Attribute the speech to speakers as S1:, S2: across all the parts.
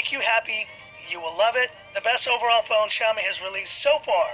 S1: make you happy. You will love it. The best overall phone Xiaomi has released so far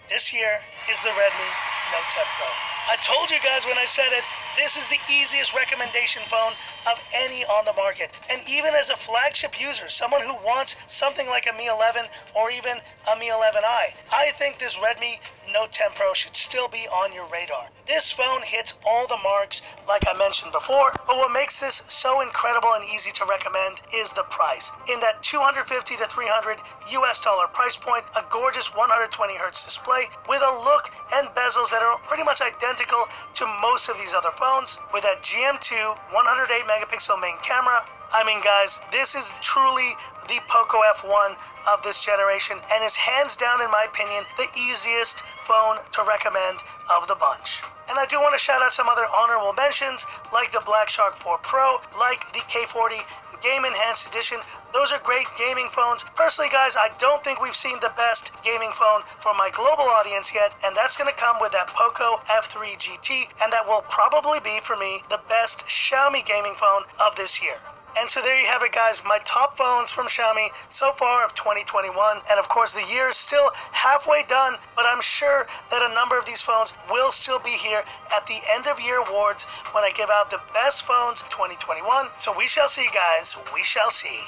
S1: this year is the Redmi Note 10 Pro. I told you guys when I said it, this is the easiest recommendation phone of any on the market. And even as a flagship user, someone who wants something like a Mi 11 or even a Mi 11i, I think this Redmi Note 10 Pro should still be on your radar. This phone hits all the marks like I mentioned before, but what makes this so incredible and easy to recommend is the price. In that $250 to $300 US price point, a gorgeous 120Hz display with a look and bezels that are pretty much identical to most of these other phones, with that GM2 108 megapixel main camera. I mean, guys, this is truly the Poco F1 of this generation and is hands down, in my opinion, the easiest phone to recommend of the bunch. And I do want to shout out some other honorable mentions like the Black Shark 4 Pro, like the K40 Game Enhanced Edition. Those are great gaming phones. Personally, guys, I don't think we've seen the best gaming phone for my global audience yet, and that's going to come with that Poco F3 GT, and that will probably be, for me, the best Xiaomi gaming phone of this year. And so there you have it, guys, my top phones from Xiaomi so far of 2021. And of course, the year is still halfway done, but I'm sure that a number of these phones will still be here at the end of year awards when I give out the best phones of 2021. So we shall see, guys, we shall see.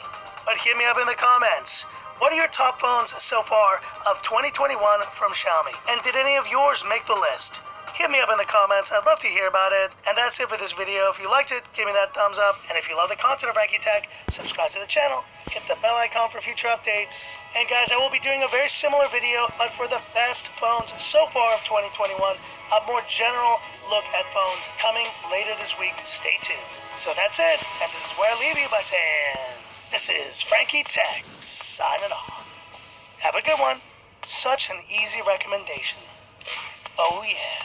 S1: But hit me up in the comments. What are your top phones so far of 2021 from Xiaomi? And did any of yours make the list? Hit me up in the comments. I'd love to hear about it. And that's it for this video. If you liked it, give me that thumbs up. And if you love the content of Ranky Tech, subscribe to the channel. Hit the bell icon for future updates. And guys, I will be doing a very similar video, but for the best phones so far of 2021. A more general look at phones coming later this week. Stay tuned. So that's it. And this is where I leave you by saying, this is Frankie Tech signing off. Have a good one. Such an easy recommendation. Oh yeah.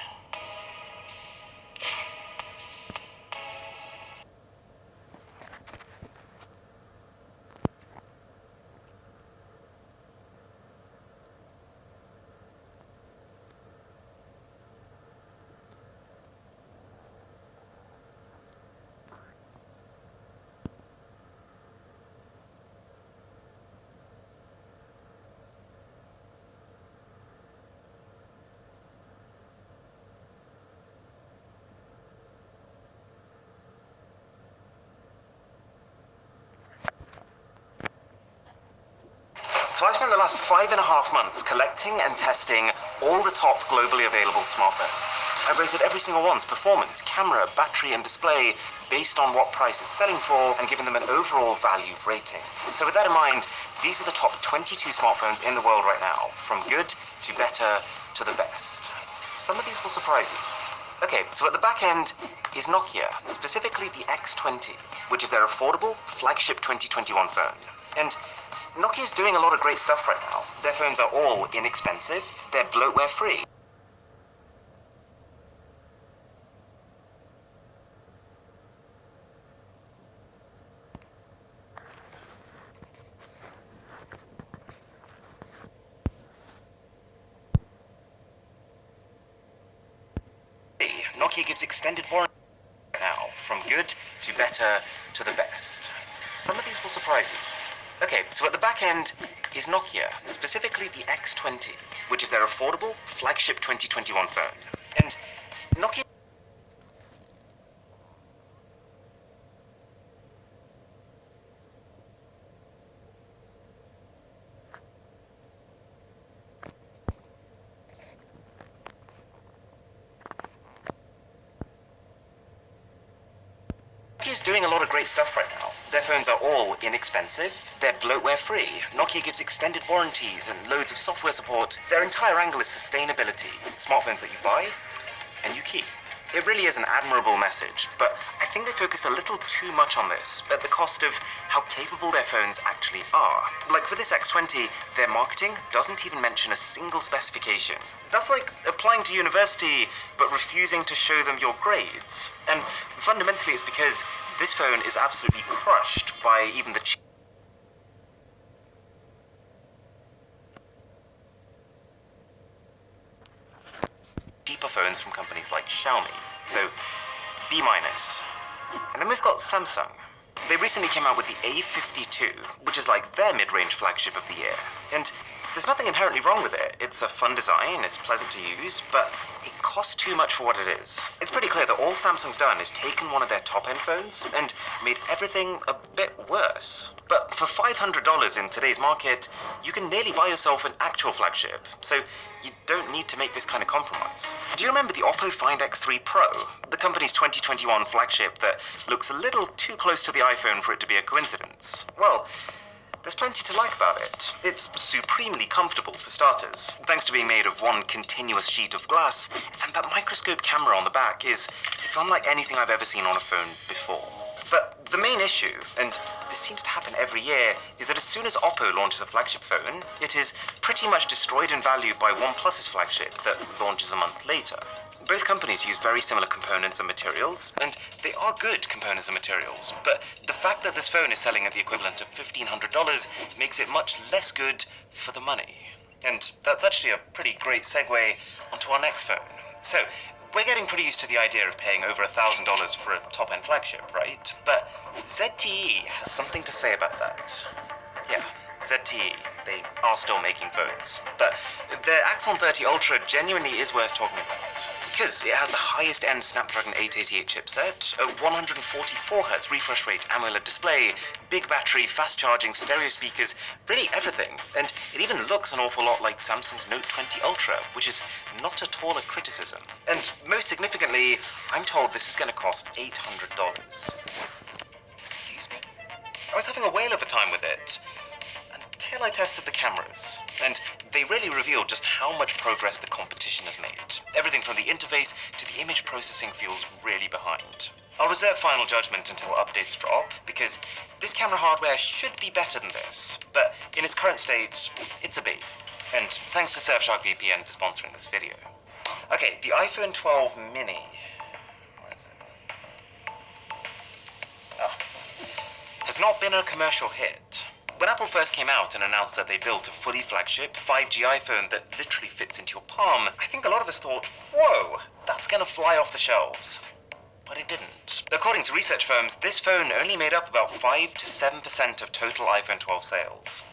S2: So I spent the last 5.5 months collecting and testing all the top globally available smartphones. I've rated every single one's performance, camera, battery and display based on what price it's selling for and given them an overall value rating. So with that in mind, these are the top 22 smartphones in the world right now, from good to better to the best. Some of these will surprise you. Okay, so at the back end is Nokia, specifically the X20, which is their affordable flagship 2021 phone. And Nokia's doing a lot of great stuff right now. Their phones are all inexpensive, they're bloatware free. Nokia gives extended warranty right now, from good to better to the best. Some of these will surprise you. Okay, so at the back end is Nokia, specifically the X20, which is their affordable flagship 2021 phone. And Nokia is doing a lot of great stuff right now. Their phones are all inexpensive, they're bloatware free, Nokia gives extended warranties and loads of software support. Their entire angle is sustainability, smartphones that you buy and you keep. It really is an admirable message, but I think they focused a little too much on this at the cost of how capable their phones actually are. Like for this X20, their marketing doesn't even mention a single specification. That's like applying to university but refusing to show them your grades. And fundamentally it's because this phone is absolutely crushed by even the cheaper phones from companies like Xiaomi. So B-. And then we've got Samsung. They recently came out with the A52, which is like their mid-range flagship of the year. And there's nothing inherently wrong with it. It's a fun design, it's pleasant to use, but it costs too much for what it is. It's pretty clear that all Samsung's done is taken one of their top-end phones and made everything a bit worse. But for $500 in today's market, you can nearly buy yourself an actual flagship, so you don't need to make this kind of compromise. Do you remember the Oppo Find X3 Pro? The company's 2021 flagship that looks a little too close to the iPhone for it to be a coincidence? Well, there's plenty to like about it. It's supremely comfortable for starters, thanks to being made of one continuous sheet of glass, and that microscope camera on the back it's unlike anything I've ever seen on a phone before. But the main issue, and this seems to happen every year, is that as soon as Oppo launches a flagship phone, it is pretty much destroyed in value by OnePlus's flagship that launches a month later. Both companies use very similar components and materials, and they are good components and materials, but the fact that this phone is selling at the equivalent of $1,500 makes it much less good for the money. And that's actually a pretty great segue onto our next phone. So, we're getting pretty used to the idea of paying over $1,000 for a top-end flagship, right? But ZTE has something to say about that. Yeah. ZTE, they are still making phones, but their Axon 30 Ultra genuinely is worth talking about, because it has the highest end Snapdragon 888 chipset, a 144Hz refresh rate AMOLED display, big battery, fast charging, stereo speakers, really everything, and it even looks an awful lot like Samsung's Note 20 Ultra, which is not at all a criticism. And most significantly, I'm told this is going to cost $800. Excuse me? I was having a whale of a time with it, until I tested the cameras, and they really revealed just how much progress the competition has made. Everything from the interface to the image processing feels really behind. I'll reserve final judgment until updates drop, because this camera hardware should be better than this, but in its current state, it's a B. And thanks to Surfshark VPN for sponsoring this video. Okay, the iPhone 12 mini. Where is it? Oh. Has not been a commercial hit. When Apple first came out and announced that they built a fully flagship 5G iPhone that literally fits into your palm, I think a lot of us thought, whoa, that's gonna fly off the shelves. But it didn't. According to research firms, this phone only made up about 5 to 7% of total iPhone 12 sales.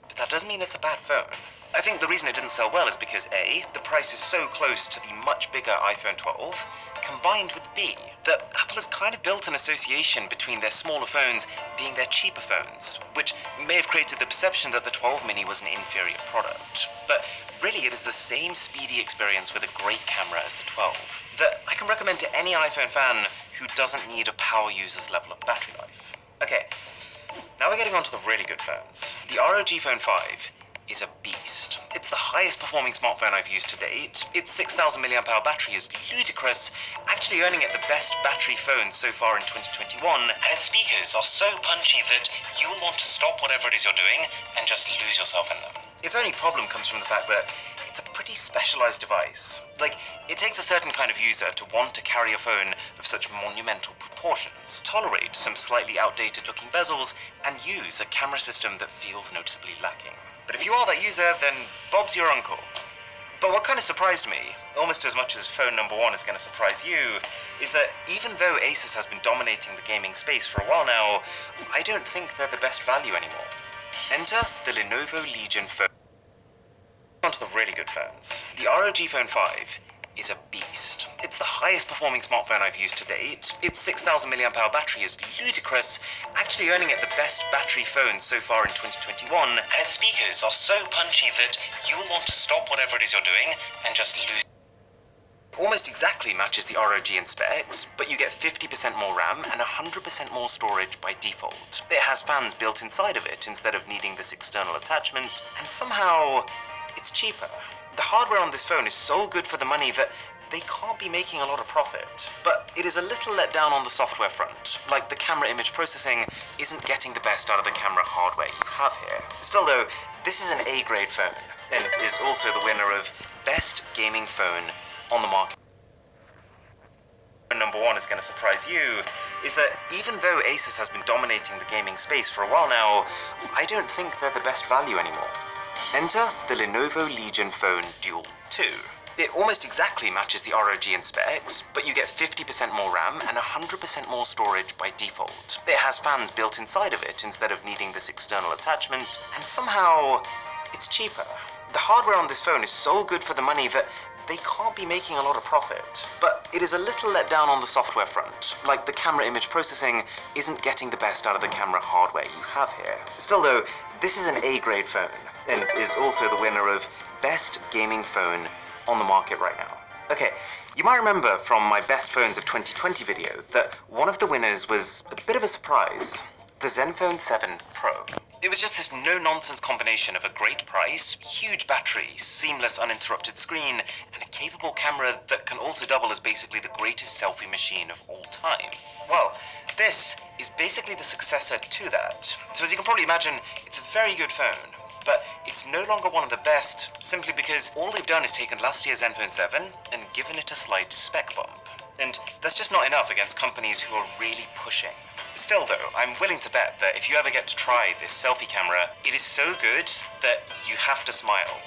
S2: But that doesn't mean it's a bad phone. I think the reason it didn't sell well is because A, the price is so close to the much bigger iPhone 12, combined with B, that Apple has kind of built an association between their smaller phones being their cheaper phones, which may have created the perception that the 12 mini was an inferior product. But really it is the same speedy experience with a great camera as the 12, that I can recommend to any iPhone fan who doesn't need a power user's level of battery life. Okay, now we're getting on to the really good phones. The ROG Phone 5 is a beast. It's the highest performing smartphone I've used to date. Its 6,000 mAh battery is ludicrous, actually earning it the best battery phone so far in 2021, and its speakers are so punchy that you will want to stop whatever it is you're doing and just lose yourself in them. Its only problem comes from the fact that it's a pretty specialized device. Like, it takes a certain kind of user to want to carry a phone of such monumental proportions, tolerate some slightly outdated looking bezels, and use a camera system that feels noticeably lacking. But if you are that user, then Bob's your uncle. But what kind of surprised me, almost as much as phone number 1 is going to surprise you, is that even though Asus has been dominating the gaming space for a while now, I don't think they're the best value anymore. Enter the Lenovo Legion phone. On to the really good phones. The ROG Phone 5 is a beast. It's the highest performing smartphone I've used to date. Its 6,000 mAh battery is ludicrous, actually earning it the best battery phone so far in 2021, and its speakers are so punchy that you will want to stop whatever it is you're doing and just lose. Almost exactly matches the ROG in specs, but you get 50% more RAM and 100% more storage by default. It has fans built inside of it instead of needing this external attachment, and somehow it's cheaper. The hardware on this phone is so good for the money that they can't be making a lot of profit. But it is a little let down on the software front, like the camera image processing isn't getting the best out of the camera hardware you have here. Still though, this is an A-grade phone, and is also the winner of Best Gaming Phone on the market. Number 1 is going to surprise you, is that even though Asus has been dominating the gaming space for a while now, I don't think they're the best value anymore. Enter the Lenovo Legion Phone Duel 2. It almost exactly matches the ROG in specs, but you get 50% more RAM and 100% more storage by default. It has fans built inside of it instead of needing this external attachment, and somehow it's cheaper. The hardware on this phone is so good for the money that they can't be making a lot of profit. But it is a little let down on the software front. Like, the camera image processing isn't getting the best out of the camera hardware you have here. Still though, this is an A-grade phone, and is also the winner of Best Gaming Phone on the market right now. Okay, you might remember from my Best Phones of 2020 video that one of the winners was a bit of a surprise. The Zenfone 7 Pro. It was just this no-nonsense combination of a great price, huge battery, seamless uninterrupted screen, and a capable camera that can also double as basically the greatest selfie machine of all time. Well, this is basically the successor to that. So as you can probably imagine, it's a very good phone, but it's no longer one of the best simply because all they've done is taken last year's Zenfone 7 and given it a slight spec bump. And that's just not enough against companies who are really pushing. Still though, I'm willing to bet that if you ever get to try this selfie camera, it is so good that you have to smile.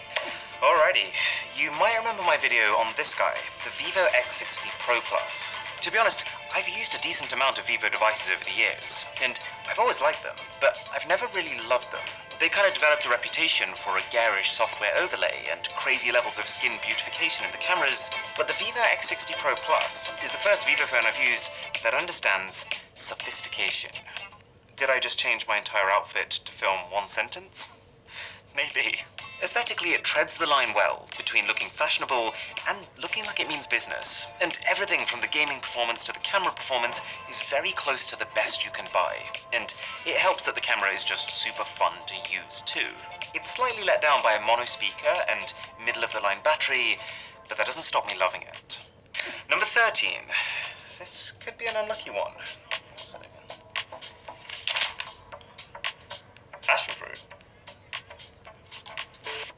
S2: Alrighty, you might remember my video on this guy, the Vivo X60 Pro Plus. To be honest, I've used a decent amount of Vivo devices over the years, and I've always liked them, but I've never really loved them. They kind of developed a reputation for a garish software overlay and crazy levels of skin beautification in the cameras, but the Vivo X60 Pro Plus is the first Vivo phone I've used that understands sophistication. Did I just change my entire outfit to film one sentence? Maybe. Aesthetically, it treads the line well between looking fashionable and looking like it means business, and everything from the gaming performance to the camera performance is very close to the best you can buy, and it helps that the camera is just super fun to use too. It's slightly let down by a mono speaker and middle-of-the-line battery, but that doesn't stop me loving it. Number 13. This could be an unlucky one. What's that again? Passion fruit.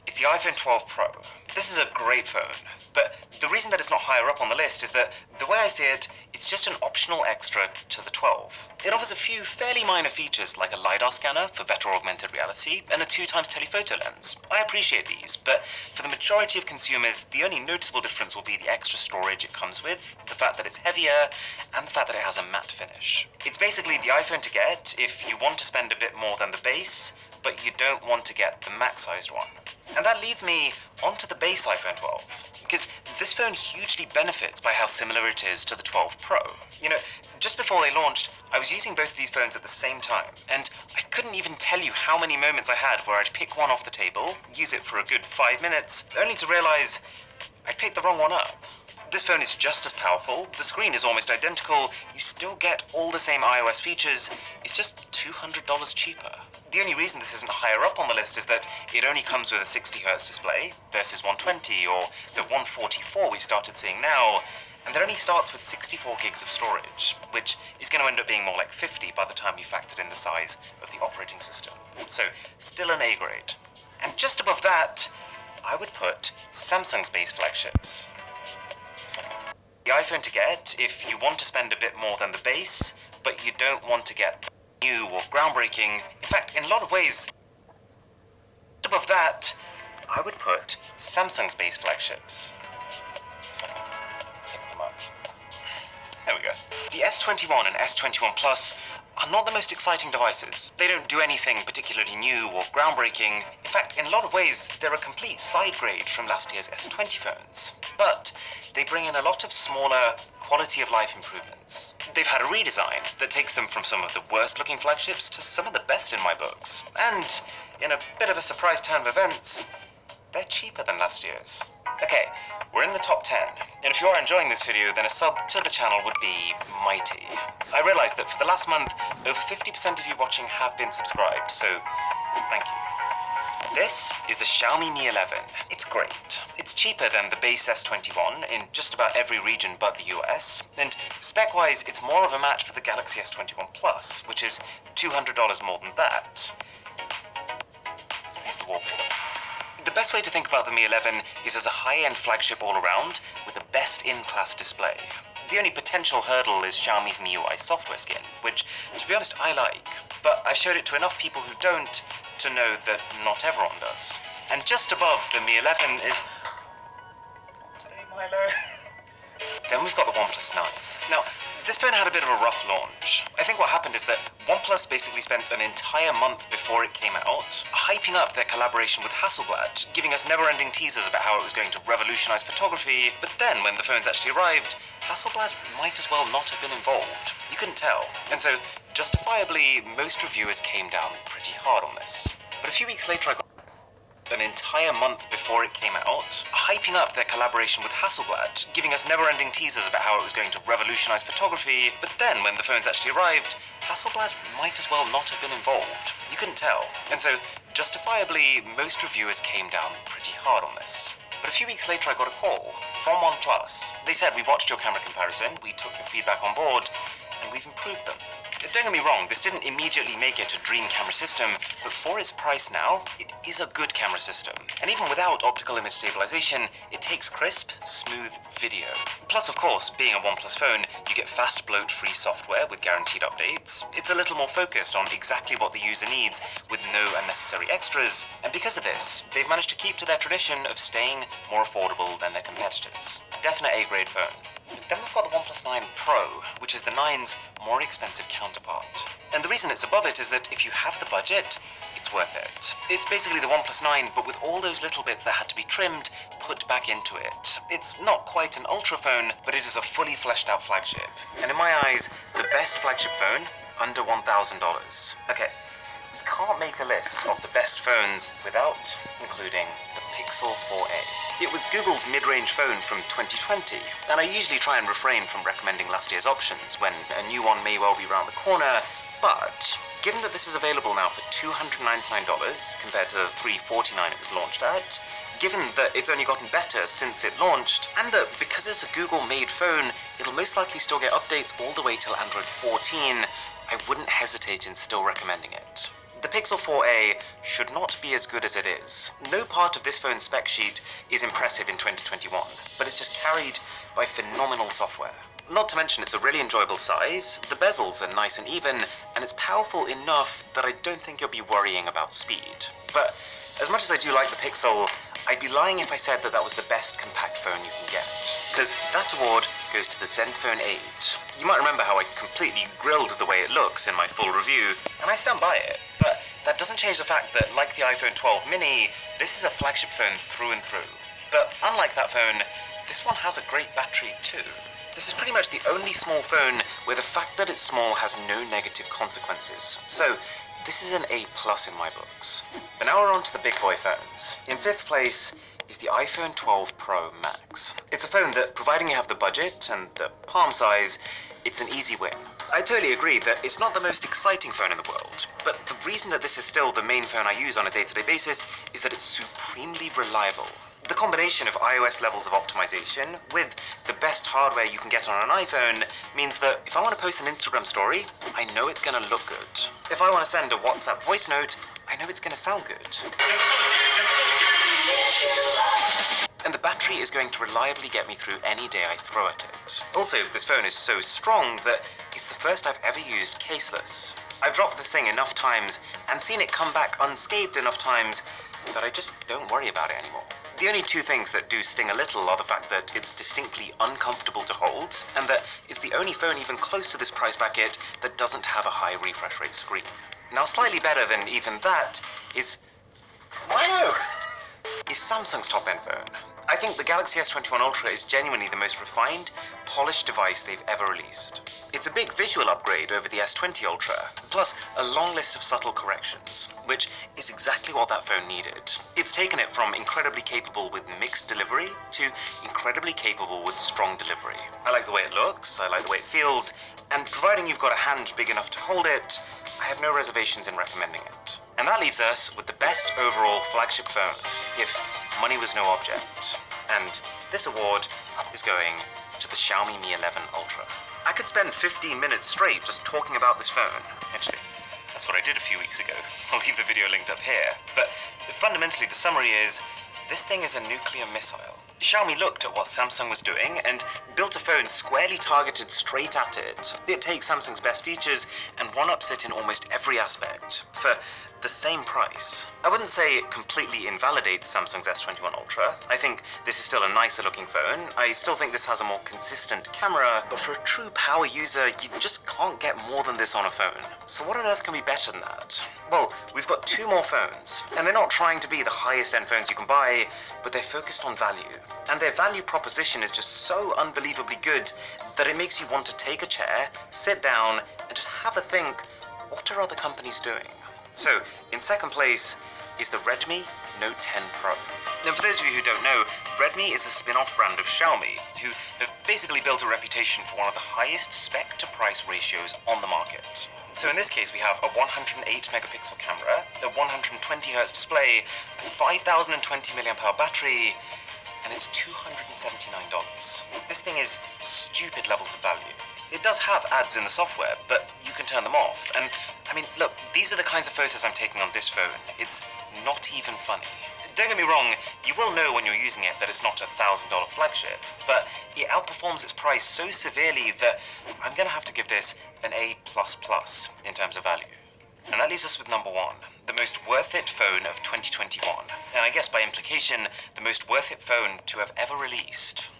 S2: It's the iPhone 12 Pro. This is a great phone, but the reason that it's not higher up on the list is that, the way I see it, it's just an optional extra to the 12. It offers a few fairly minor features like a LiDAR scanner for better augmented reality and a 2x telephoto lens. I appreciate these, but for the majority of consumers, the only noticeable difference will be the extra storage it comes with, the fact that it's heavier, and the fact that it has a matte finish. It's basically the iPhone to get if you want to spend a bit more than the base, but you don't want to get the max-sized one. And that leads me onto the base iPhone 12, because this phone hugely benefits by how similar it is to the 12 Pro. You know, just before they launched, I was using both of these phones at the same time, and I couldn't even tell you how many moments I had where I'd pick one off the table, use it for a good 5 minutes, only to realize I'd picked the wrong one up. This phone is just as powerful, the screen is almost identical, you still get all the same iOS features, it's just $200 cheaper. The only reason this isn't higher up on the list is that it only comes with a 60Hz display versus 120 or the 144 we've started seeing now, and it only starts with 64 gigs of storage, which is going to end up being more like 50 by the time you factored in the size of the operating system. So, still an A grade. And just above that, I would put Samsung's base flagships. The iPhone to get if you want to spend a bit more than the base, but you don't want to get new or groundbreaking. In fact, in a lot of ways, above that, I would put Samsung's base flagships. If I can pick them up. There we go. The S21 and S21 Plus are not the most exciting devices. They don't do anything particularly new or groundbreaking. In fact, in a lot of ways, they're a complete side grade from last year's S20 phones. But they bring in a lot of smaller, quality of life improvements. They've had a redesign that takes them from some of the worst looking flagships to some of the best in my books. And, in a bit of a surprise turn of events, they're cheaper than last year's. Okay, we're in the top 10, and if you are enjoying this video, then a sub to the channel would be mighty. I realised that for the last month, over 50% of you watching have been subscribed, so thank you. This is the Xiaomi Mi 11. It's great. It's cheaper than the base S21 in just about every region but the US, and spec-wise, it's more of a match for the Galaxy S21 Plus, which is $200 more than that. Let's use the wallpaper. The best way to think about the Mi 11 is as a high-end flagship all around with a best-in-class display. The only potential hurdle is Xiaomi's MIUI software skin, which, to be honest, I like, but I've showed it to enough people who don't to know that not everyone does. And just above the Mi 11 is...
S1: I know.
S2: Then we've got the OnePlus 9. Now, this phone had a bit of a rough launch. I think what happened is that OnePlus basically spent an entire month before it came out hyping up their collaboration with Hasselblad, giving us never-ending teasers about how it was going to revolutionize photography, but then when the phones actually arrived, Hasselblad might as well not have been involved. You couldn't tell. And so, justifiably, most reviewers came down pretty hard on this. But a few weeks later, I got an entire month before it came out hyping up their collaboration with Hasselblad, giving us never-ending teasers about how it was going to revolutionize photography, but then when the phones actually arrived, Hasselblad might as well not have been involved. You couldn't tell. And so, justifiably, most reviewers came down pretty hard on this. But a few weeks later, I got a call from OnePlus. They said, "We watched your camera comparison, we took your feedback on board, and we've improved them." Don't get me wrong, this didn't immediately make it a dream camera system, but for its price now, it is a good camera system. And even without optical image stabilization, it takes crisp, smooth video. Plus, of course, being a OnePlus phone, you get fast bloat-free software with guaranteed updates. It's a little more focused on exactly what the user needs with no unnecessary extras. And because of this, they've managed to keep to their tradition of staying more affordable than their competitors. Definite A-grade phone. Then we've got the OnePlus 9 Pro, which is the 9's more expensive counterpart. And the reason it's above it is that if you have the budget, it's worth it. It's basically the OnePlus 9, but with all those little bits that had to be trimmed, put back into it. It's not quite an ultra phone, but it is a fully fleshed out flagship. And in my eyes, the best flagship phone, under $1,000. Okay, we can't make a list of the best phones without including the Pixel 4a. It was Google's mid-range phone from 2020, and I usually try and refrain from recommending last year's options when a new one may well be around the corner, but given that this is available now for $299 compared to the $349 it was launched at, given that it's only gotten better since it launched, and that because it's a Google-made phone, it'll most likely still get updates all the way till Android 14, I wouldn't hesitate in still recommending it. The Pixel 4a should not be as good as it is. No part of this phone's spec sheet is impressive in 2021, but it's just carried by phenomenal software. Not to mention it's a really enjoyable size, the bezels are nice and even, and it's powerful enough that I don't think you'll be worrying about speed. But as much as I do like the Pixel, I'd be lying if I said that that was the best compact phone you can get. Because that award goes to the Zenfone 8. You might remember how I completely grilled the way it looks in my full review, and I stand by it. But that doesn't change the fact that, like the iPhone 12 mini, this is a flagship phone through and through. But unlike that phone, this one has a great battery too. This is pretty much the only small phone where the fact that it's small has no negative consequences. So, this is an A+ in my books. But now we're on to the big boy phones. In 5th place is the iPhone 12 Pro Max. It's a phone that, providing you have the budget and the palm size, it's an easy win. I totally agree that it's not the most exciting phone in the world, but the reason that this is still the main phone I use on a day-to-day basis is that it's supremely reliable. The combination of iOS levels of optimization with the best hardware you can get on an iPhone means that if I want to post an Instagram story, I know it's going to look good. If I want to send a WhatsApp voice note, I know it's going to sound good. And the battery is going to reliably get me through any day I throw at it. Also, this phone is so strong that it's the first I've ever used caseless. I've dropped this thing enough times and seen it come back unscathed enough times that I just don't worry about it anymore. The only two things that do sting a little are the fact that it's distinctly uncomfortable to hold, and that it's the only phone even close to this price bracket that doesn't have a high refresh rate screen. Now, slightly better than even that is Samsung's top-end phone. I think the Galaxy S21 Ultra is genuinely the most refined, polished device they've ever released. It's a big visual upgrade over the S20 Ultra, plus a long list of subtle corrections, which is exactly what that phone needed. It's taken it from incredibly capable with mixed delivery to incredibly capable with strong delivery. I like the way it looks, I like the way it feels, and providing you've got a hand big enough to hold it, I have no reservations in recommending it. And that leaves us with the best overall flagship phone, if money was no object. And this award is going to the Xiaomi Mi 11 Ultra. I could spend 15 minutes straight just talking about this phone. Actually, that's what I did a few weeks ago. I'll leave the video linked up here. But fundamentally, the summary is, this thing is a nuclear missile. Xiaomi looked at what Samsung was doing and built a phone squarely targeted straight at it. It takes Samsung's best features and one-ups it in almost every aspect, for the same price. I wouldn't say it completely invalidates Samsung's S21 Ultra. I think this is still a nicer looking phone. I still think this has a more consistent camera, but for a true power user, you just can't get more than this on a phone. So what on earth can be better than that? Well, we've got two more phones, and they're not trying to be the highest end phones you can buy, but they're focused on value. And their value proposition is just so unbelievably good that it makes you want to take a chair, sit down, and just have a think, what are other companies doing? So, in second place is the Redmi Note 10 Pro. Now, for those of you who don't know, Redmi is a spin-off brand of Xiaomi, who have basically built a reputation for one of the highest spec-to-price ratios on the market. So in this case, we have a 108 megapixel camera, a 120 Hz display, a 5020 mAh battery, and it's $279. This thing is stupid levels of value. It does have ads in the software, but you can turn them off. And, I mean, look, these are the kinds of photos I'm taking on this phone. It's not even funny. Don't get me wrong, you will know when you're using it that it's not a $1,000 flagship, but it outperforms its price so severely that I'm gonna have to give this an A++ in terms of value. And that leaves us with number one, the most worth it phone of 2021. And I guess by implication, the most worth it phone to have ever released.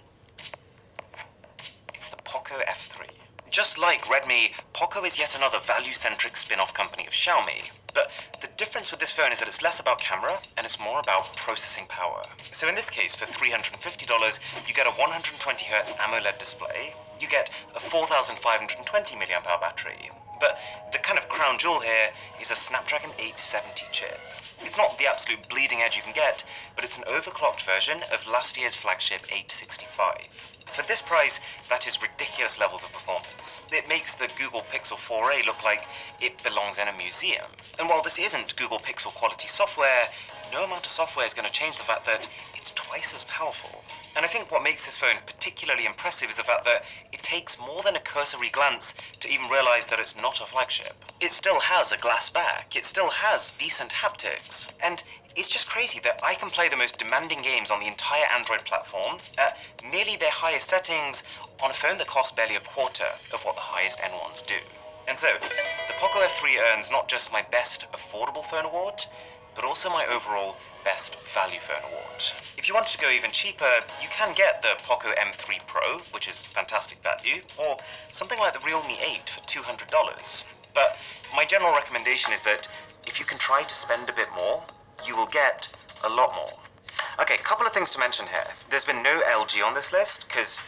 S2: It's the Poco F3. Just like Redmi, Poco is yet another value-centric spin-off company of Xiaomi. But the difference with this phone is that it's less about camera and it's more about processing power. So in this case, for $350, you get a 120 Hz AMOLED display, you get a 4520 mAh battery. But the kind of crown jewel here is a Snapdragon 870 chip. It's not the absolute bleeding edge you can get, but it's an overclocked version of last year's flagship 865. For this price, that is ridiculous levels of performance. It makes the Google Pixel 4a look like it belongs in a museum. And while this isn't Google Pixel quality software, no amount of software is going to change the fact that it's twice as powerful. And I think what makes this phone particularly impressive is the fact that it takes more than a cursory glance to even realize that it's not a flagship. It still has a glass back, it still has decent haptics, and it's just crazy that I can play the most demanding games on the entire Android platform at nearly their highest settings on a phone that costs barely a quarter of what the highest end ones do. And so, the Poco F3 earns not just my best affordable phone award, but also my overall best value phone award. If you want to go even cheaper, you can get the Poco M3 Pro, which is fantastic value, or something like the Realme 8 for $200. But my general recommendation is that if you can try to spend a bit more, you will get a lot more. Okay, couple of things to mention here. There's been no LG on this list, because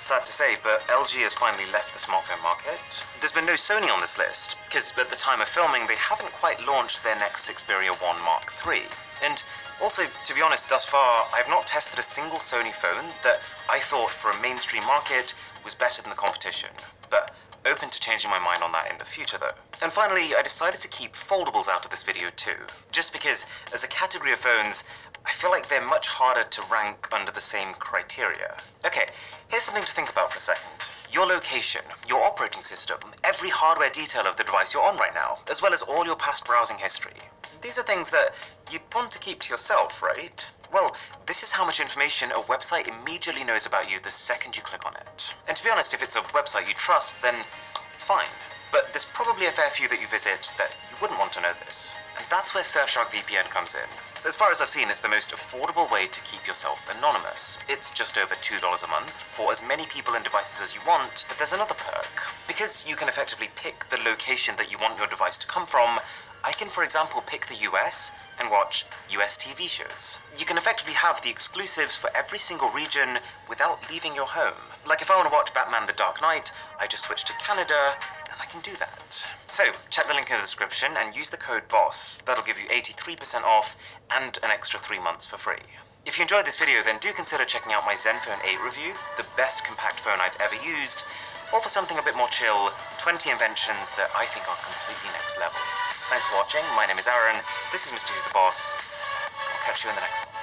S2: sad to say, but LG has finally left the smartphone market. There's been no Sony on this list, because at the time of filming, they haven't quite launched their next Xperia 1 Mark III. And also, to be honest, thus far, I've not tested a single Sony phone that I thought for a mainstream market was better than the competition. But open to changing my mind on that in the future though. And finally, I decided to keep foldables out of this video too, just because as a category of phones, I feel like they're much harder to rank under the same criteria. Okay, here's something to think about for a second. Your location, your operating system, every hardware detail of the device you're on right now, as well as all your past browsing history. These are things that you'd want to keep to yourself, right? Well, this is how much information a website immediately knows about you the second you click on it. And to be honest, if it's a website you trust, then it's fine. But there's probably a fair few that you visit that you wouldn't want to know this. And that's where Surfshark VPN comes in. As far as I've seen, it's the most affordable way to keep yourself anonymous. It's just over $2 a month for as many people and devices as you want, but there's another perk. Because you can effectively pick the location that you want your device to come from, I can, for example, pick the US and watch US TV shows. You can effectively have the exclusives for every single region without leaving your home. Like if I want to watch Batman The Dark Knight, I just switch to Canada, and I can do that. So, check the link in the description and use the code BOSS. That'll give you 83% off and an extra 3 months for free. If you enjoyed this video, then do consider checking out my Zenfone 8 review, the best compact phone I've ever used, or for something a bit more chill, 20 inventions that I think are completely next level. Thanks for watching, my name is Aaron, this is Mr. Who's the Boss, I'll catch you in the next one.